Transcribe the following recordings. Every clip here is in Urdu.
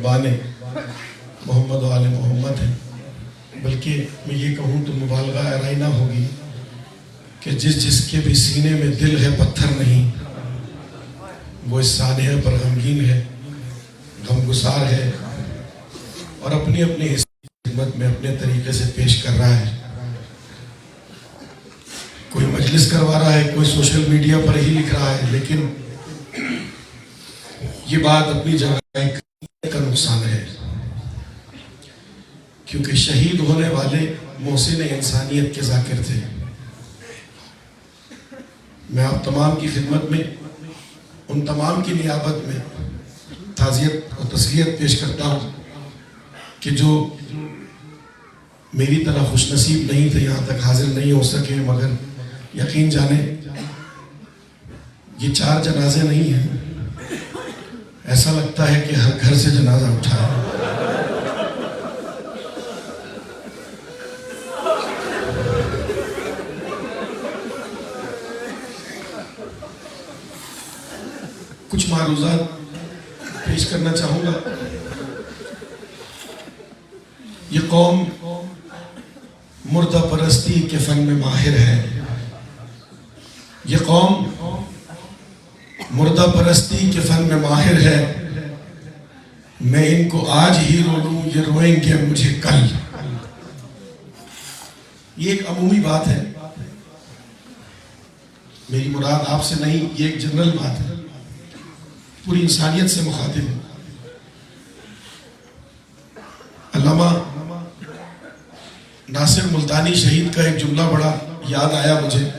محبان محمد و آل محمد ہیں، بلکہ میں یہ کہوں تو مبالغہ ارائی نہ ہوگی کہ جس کے بھی سینے میں دل ہے پتھر نہیں، وہ اس سانحہ پر غمگین ہے، غمگسار ہے، اور اپنی اپنی خدمت میں اپنے طریقے سے پیش کر رہا ہے۔ کوئی مجلس کروا رہا ہے، کوئی سوشل میڈیا پر ہی لکھ رہا ہے، لیکن یہ بات اپنی جگہ کا نقصان ہے، کیونکہ شہید ہونے والے محسن انسانیت کے ذاکر تھے۔ میں آپ تمام کی خدمت میں ان تمام کی نیابت میں تعزیت اور تسلیت پیش کرتا ہوں کہ جو میری طرح خوش نصیب نہیں تھے، یہاں تک حاضر نہیں ہو سکے، مگر یقین جانے یہ 4 جنازے نہیں ہیں، ایسا لگتا ہے کہ ہر گھر سے جنازہ اٹھا ہے۔ کچھ معروضات پیش کرنا چاہوں گا۔ یہ قوم مردہ پرستی کے فن میں ماہر ہے، یہ قوم مردہ پرستی کے فن میں ماہر ہے، میں ان کو آج ہی رو لوں یہ روئیں گے مجھے کل۔ یہ ایک عمومی بات ہے، میری مراد آپ سے نہیں، یہ ایک جنرل بات ہے، پوری انسانیت سے مخاطب ہے۔ علامہ ناصر ملتانی شہید کا ایک جملہ بڑا یاد آیا مجھے،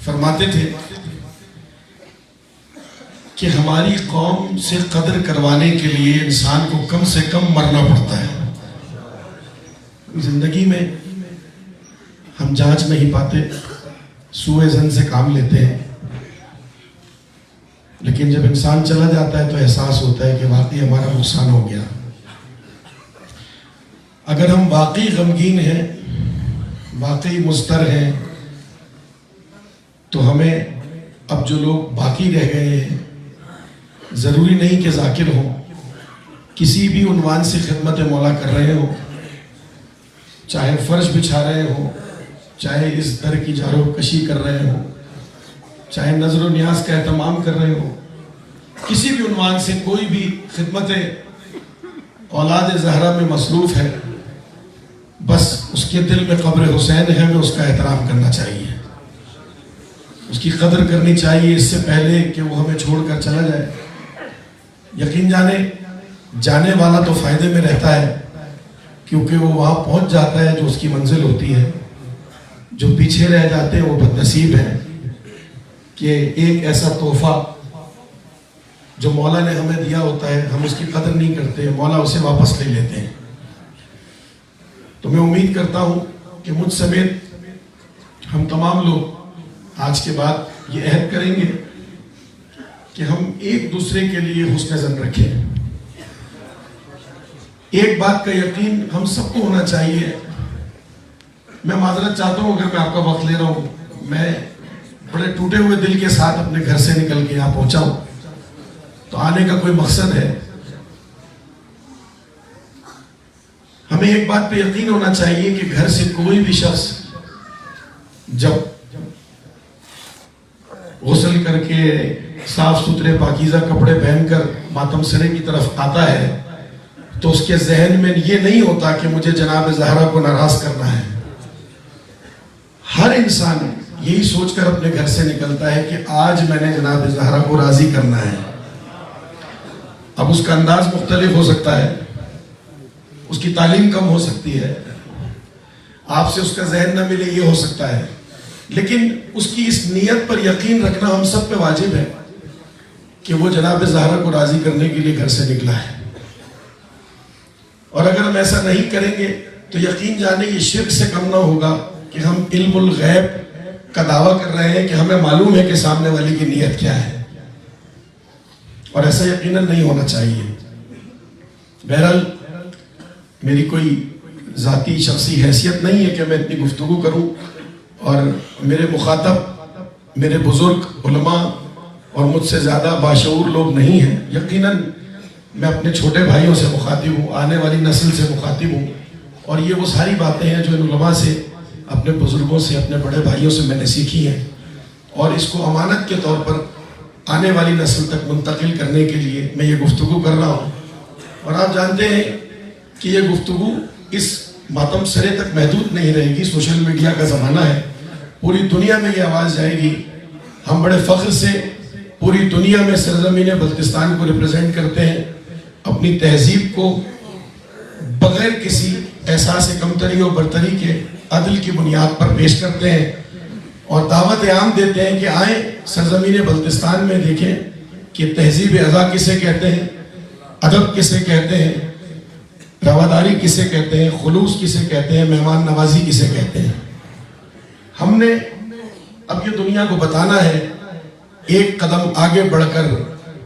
فرماتے تھے کہ ہماری قوم سے قدر کروانے کے لیے انسان کو کم سے کم مرنا پڑتا ہے۔ زندگی میں ہم جانچ نہیں پاتے، سوئے زن سے کام لیتے ہیں، لیکن جب انسان چلا جاتا ہے تو احساس ہوتا ہے کہ واقعی ہمارا نقصان ہو گیا۔ اگر ہم واقعی غمگین ہیں، واقعی مضطر ہیں، تو ہمیں اب جو لوگ باقی رہ گئے ہیں، ضروری نہیں کہ ذاکر ہوں، کسی بھی عنوان سے خدمت مولا کر رہے ہوں، چاہے فرش بچھا رہے ہوں، چاہے اس در کی جارو کشی کر رہے ہوں، چاہے نظر و نیاز کا اہتمام کر رہے ہوں، کسی بھی عنوان سے کوئی بھی خدمت اولاد زہرا میں مصروف ہے، بس اس کے دل میں قبر حسین ہے، ہمیں اس کا احترام کرنا چاہیے، اس کی قدر کرنی چاہیے اس سے پہلے کہ وہ ہمیں چھوڑ کر چلا جائے۔ یقین جانے والا تو فائدے میں رہتا ہے، کیونکہ وہ وہاں پہنچ جاتا ہے جو اس کی منزل ہوتی ہے، جو پیچھے رہ جاتے ہیں وہ بد نصیب ہیں کہ ایک ایسا تحفہ جو مولا نے ہمیں دیا ہوتا ہے، ہم اس کی قدر نہیں کرتے، مولا اسے واپس لے لیتے ہیں۔ تو میں امید کرتا ہوں کہ مجھ سمیت ہم تمام لوگ آج کے بعد یہ عہد کریں گے کہ ہم ایک دوسرے کے لیے حسن ظن رکھیں۔ ایک بات کا یقین ہم سب کو ہونا چاہیے، میں معذرت چاہتا ہوں اگر میں آپ کا وقت لے رہا ہوں، میں بڑے ٹوٹے ہوئے دل کے ساتھ اپنے گھر سے نکل کے یہاں پہنچا ہوں، تو آنے کا کوئی مقصد ہے۔ ہمیں ایک بات پہ یقین ہونا چاہیے کہ گھر سے کوئی بھی شخص جب غسل کر کے صاف ستھرے پاکیزہ کپڑے پہن کر ماتم سرے کی طرف آتا ہے تو اس کے ذہن میں یہ نہیں ہوتا کہ مجھے جناب زہرا کو ناراض کرنا ہے۔ ہر انسان یہی سوچ کر اپنے گھر سے نکلتا ہے کہ آج میں نے جناب زہرا کو راضی کرنا ہے۔ اب اس کا انداز مختلف ہو سکتا ہے، اس کی تعلیم کم ہو سکتی ہے، آپ سے اس کا ذہن نہ ملے، یہ ہو سکتا ہے، لیکن اس کی اس نیت پر یقین رکھنا ہم سب پہ واجب ہے کہ وہ جناب زہرا کو راضی کرنے کے لیے گھر سے نکلا ہے۔ اور اگر ہم ایسا نہیں کریں گے تو یقین جانے یہ شرک سے کم نہ ہوگا کہ ہم علم الغیب کا دعویٰ کر رہے ہیں کہ ہمیں معلوم ہے کہ سامنے والی کی نیت کیا ہے، اور ایسا یقیناً نہیں ہونا چاہیے۔ بہرحال میری کوئی ذاتی شخصی حیثیت نہیں ہے کہ میں اتنی گفتگو کروں، اور میرے مخاطب میرے بزرگ علماء اور مجھ سے زیادہ باشعور لوگ نہیں ہیں۔ یقیناً میں اپنے چھوٹے بھائیوں سے مخاطب ہوں, آنے والی نسل سے مخاطب ہوں, اور یہ وہ ساری باتیں ہیں جو ان علماء سے, اپنے بزرگوں سے, اپنے بڑے بھائیوں سے میں نے سیکھی ہیں, اور اس کو امانت کے طور پر آنے والی نسل تک منتقل کرنے کے لیے میں یہ گفتگو کر رہا ہوں. اور آپ جانتے ہیں کہ یہ گفتگو اس ماتم سرے تک محدود نہیں رہے گی. سوشل میڈیا کا زمانہ ہے, پوری دنیا میں یہ آواز جائے گی. ہم بڑے فخر سے پوری دنیا میں سرزمین بلتستان کو ریپرزینٹ کرتے ہیں, اپنی تہذیب کو بغیر کسی احساس کمتری اور برتری کے عدل کی بنیاد پر پیش کرتے ہیں, اور دعوت عام دیتے ہیں کہ آئیں سرزمین بلتستان میں دیکھیں کہ تہذیب ازا کسے کہتے ہیں, ادب کسے کہتے ہیں, رواداری کسے کہتے ہیں, خلوص کسے کہتے ہیں, مہمان نوازی کسے کہتے ہیں. ہم نے اب یہ دنیا کو بتانا ہے ایک قدم آگے بڑھ کر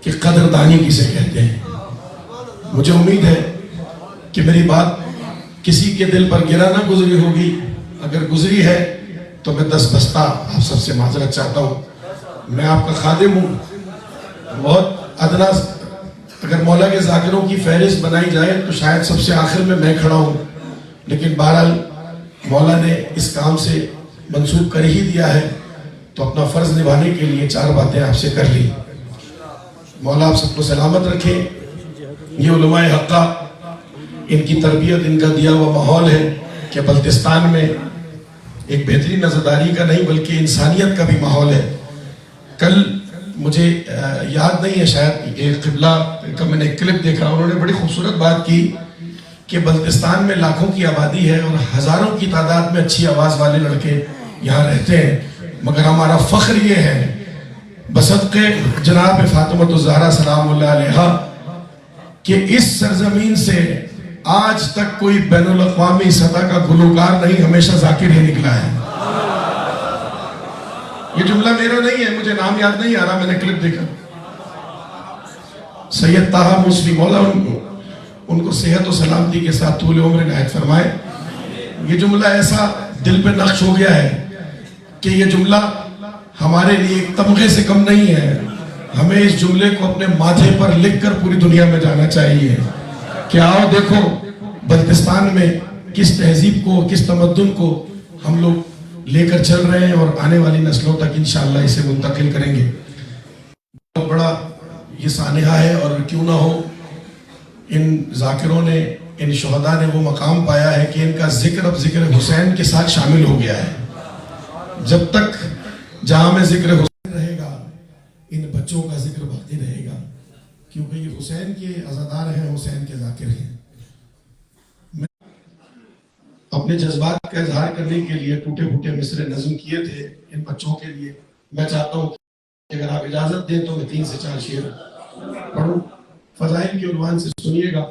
کہ قدردانی کسے کہتے ہیں. مجھے امید ہے کہ میری بات کسی کے دل پر گرا نہ گزری ہوگی. اگر گزری ہے تو میں دس بستہ آپ سب سے معذرت چاہتا ہوں. میں آپ کا خادم ہوں, بہت ادنا, اگر مولا کے ذاکروں کی فہرست بنائی جائے تو شاید سب سے آخر میں کھڑا ہوں, لیکن بہرحال مولا نے اس کام سے منسوب کر ہی دیا ہے تو اپنا فرض نبھانے کے لیے چار باتیں آپ سے کر لی. مولا آپ سب کو سلامت رکھے. یہ علماء حقہ, ان کی تربیت, ان کا دیا ہوا ماحول ہے کہ بلتستان میں ایک بہترین نظرداری کا نہیں بلکہ انسانیت کا بھی ماحول ہے. کل مجھے یاد نہیں ہے, شاید ایک قبلہ کا میں نے ایک کلپ دیکھا, انہوں نے بڑی خوبصورت بات کی کہ بلتستان میں لاکھوں کی آبادی ہے اور ہزاروں کی تعداد میں اچھی آواز والے لڑکے یہاں رہتے ہیں, مگر ہمارا فخر یہ ہے بصدقے جناب فاطمہ الزہرا سلام اللہ علیہا کہ اس سرزمین سے آج تک کوئی بین الاقوامی سطح کا گلوکار نہیں, ہمیشہ ذاکر ہی نکلا ہے. یہ جملہ میرا نہیں ہے, مجھے نام یاد نہیں آ رہا, میں نے کلپ دیکھا. سید طاہا موسوی, مولا ان کو صحت و سلامتی کے ساتھ طول عمر عنایت فرمائے. یہ جملہ ایسا دل پہ نقش ہو گیا ہے کہ یہ جملہ ہمارے لیے ایک تمغے سے کم نہیں ہے. ہمیں اس جملے کو اپنے ماتھے پر لکھ کر پوری دنیا میں جانا چاہیے کہ آؤ دیکھو بلتستان میں کس تہذیب کو, کس تمدن کو ہم لوگ لے کر چل رہے ہیں, اور آنے والی نسلوں تک انشاءاللہ اسے منتقل کریں گے. بہت بڑا یہ سانحہ ہے, اور کیوں نہ ہو ان ذاکروں نے, ان شہداء نے وہ مقام پایا ہے کہ ان کا ذکر اب ذکر حسین کے ساتھ شامل ہو گیا ہے. جب تک جہاں میں ذکر حسین رہے گا, ان بچوں کا ذکر باقی رہے گا, کیونکہ یہ حسین کے عزادار ہیں, حسین کے ذاکر ہیں. میں اپنے جذبات کا اظہار کرنے کے لیے ٹوٹے پھوٹے مصرے نظم کیے تھے ان بچوں کے لیے. میں چاہتا ہوں کہ اگر آپ اجازت دیں تو میں 3 سے 4 شعر پڑھوں, فضائل کے عنوان سے سنیے گا.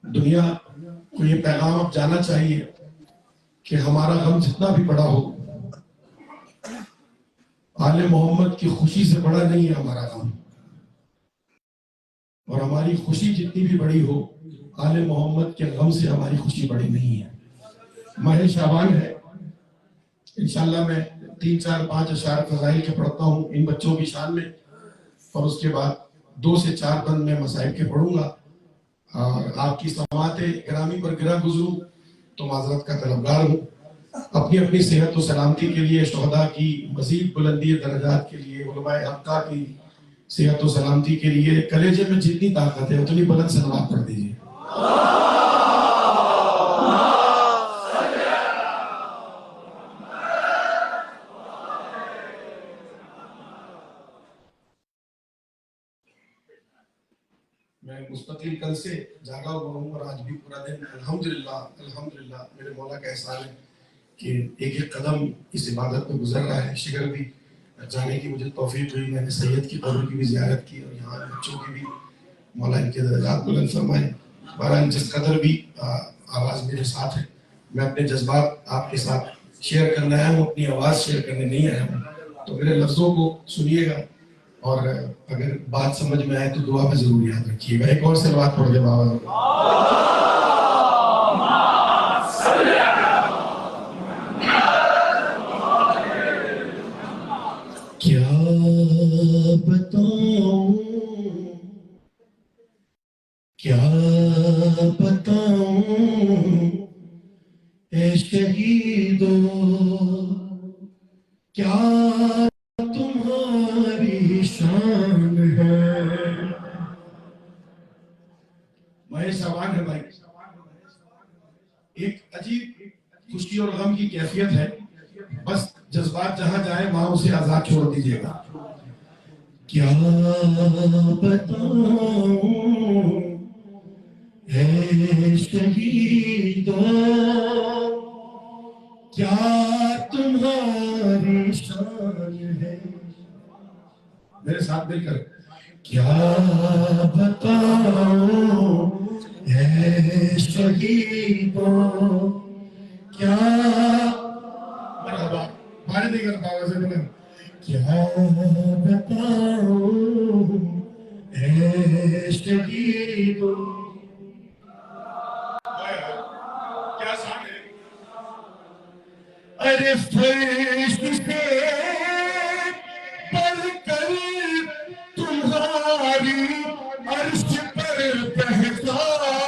دنیا کو یہ پیغام اب جانا چاہیے کہ ہمارا غم جتنا بھی بڑا ہو, آل محمد کی خوشی سے بڑا نہیں ہے ہمارا غم, اور ہماری خوشی جتنی بھی بڑی ہو, آل محمد کے غم سے ہماری خوشی بڑی نہیں ہے. ماہ شعبان ہے, انشاءاللہ میں 3 4 5 اشعار فضائل کے پڑھتا ہوں ان بچوں کی شان میں, اور اس کے بعد 2 سے 4 بند میں مصائب کے پڑھوں گا. اور آپ کی سماعت گرامی پر گرا گزروں تو معذرت کا طلبگار ہوں. اپنی اپنی صحت و سلامتی کے لیے, شہداء کی مزید بلندی درجات کے لیے, علماء حقہ کی صحت و سلامتی کے لیے, کلیجے میں جتنی طاقت ہے اتنی بلند صلوات پڑھ دیجیے. میں مستقل کل سے جاگا ہوا ہوں, اور آج بھی پورا دن الحمدللہ میرے مولا کا احسان ہے کہ ایک ایک قدم اس عبادت میں گزر رہا ہے. شکر بھی جانے کی مجھے توفیق ہوئی, میں نے سید کی قبر کی بھی زیارت کی, اور یہاں بچوں کی بھی مولا ان کے درجات بلند فرمائے. بہرحال جس قدر بھی آواز میرے ساتھ ہے, میں اپنے جذبات آپ کے ساتھ شیئر کرنا آیا ہوں, اپنی آواز شیئر کرنے نہیں آیا ہوں. تو میرے لفظوں کو سنیے گا, اور اگر بات سمجھ میں آئے تو دعا میں ضرور یاد رکھیے گا. ایک اور سلوات پڑھ دے بابا. کیا بتاؤں کیا بتاؤں اے شہیدو، کیا تمہاری شان ہے. میں سوال ہے بھائی، ایک عجیب خوشی اور غم کی کیفیت ہے، بس جذبات جہاں جائیں وہاں اسے آزاد چھوڑ دیجیے گا. کیا بتاؤں اے شہیدو، کیا تمہاری شان ہے. میرے ساتھ مل کر کیا بتاؤں اے شہیدو، کیا مرحبا بھاری نہیں کر پاؤں سے بولے کیا بتاؤں اے شہیدو. کیا شان ہے. ارے فرش سے بڑھ کر تمہاری عرش پر پہچان ہے.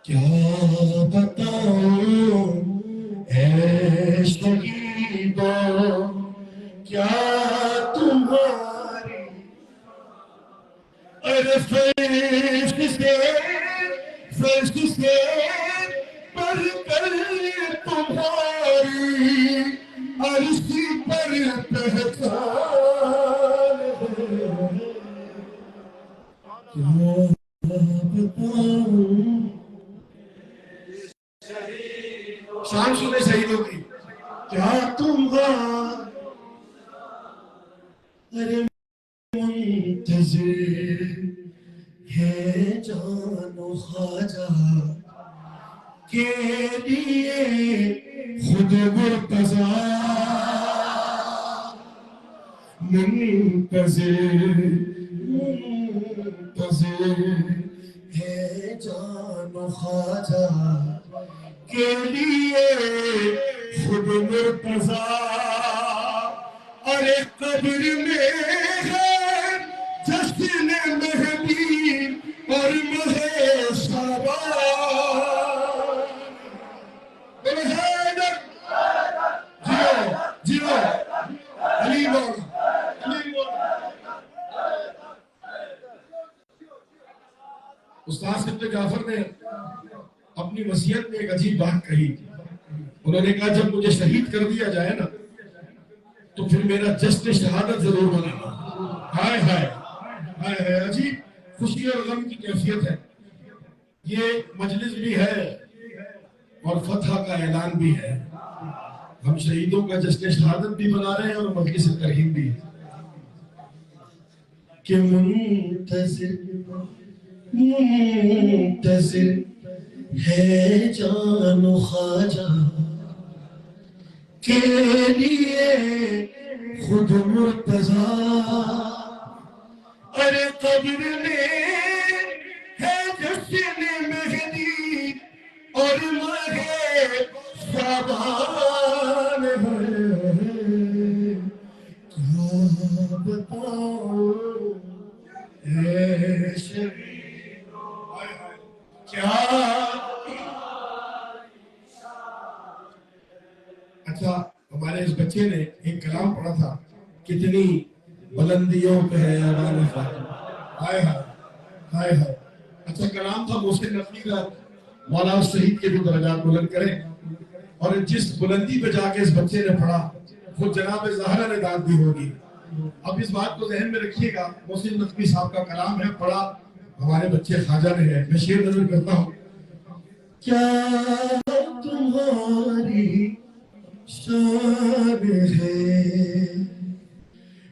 کیا بتاؤں اے شہیدو، کیا تمہاری ارے فرش سے بڑھ کر تمہاری عرش پر پہچان ہے. کیا بتاؤں. شان سنے شہیدوں کی. کیا ارے منتظر ہے جان و خواجہ کے لیے خود مرتضی. منتظر ہے جان و خواجہ کے لیے خود مرتضی. ارے قبر میں ہے جشن مہدی اور مہ شعبان. جیو علی مولا. استاد ابن جعفر نے اپنی وصیت میں ایک عجیب بات کہی. انہوں نے کہا جب مجھے شہید کر دیا جائے نا تو پھر میرا جشن شہادت ضرور منانا. ہائے ہائے ہائے ہائے. عجیب خوشی اور غم کی کیفیت ہے. یہ مجلس بھی ہے اور فتح کا اعلان بھی ہے. ہم شہیدوں کا جشن شہادت بھی منا رہے ہیں اور مجلس ترغیب بھی ہے. کہ منتظر ہے جان و خواجہ کے لیے خود مرتضی. ارے قبر میں ہے جشن مہدی اور مہ شعبان ہے. کیا بتاؤں اے شہیدو، کیا. اچھا ہمارے اس بچے نے ایک کلام پڑھا تھا، کتنی بلندیوں پہ ہے امان فاطمہ. ہائے ہائے ہائے ہائے. اچھا کلام تھا محسن نقوی کا. مولا اس شہید کے بھی درجات بلند کرے. اور جس بلندی پہ جا کے اس بچے نے پڑھا وہ جناب زہرا نے داد دی ہوگی. اب اس بات کو ذہن میں رکھیے گا. محسن نقوی صاحب کا کلام ہے، پڑھا ہمارے بچے خواجہ نے ہے. میں شعر نظر کرتا ہوں. کیا تمہاری شان ہے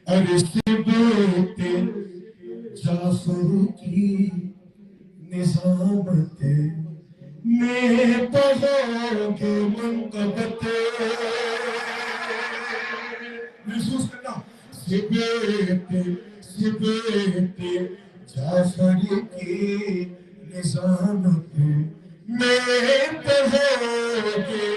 عرش بیت جعفر کی نظامت میں پڑھو گے منقبت. محسوس کرنا. بیٹے جعفر کی نظامت میں تو ہو کے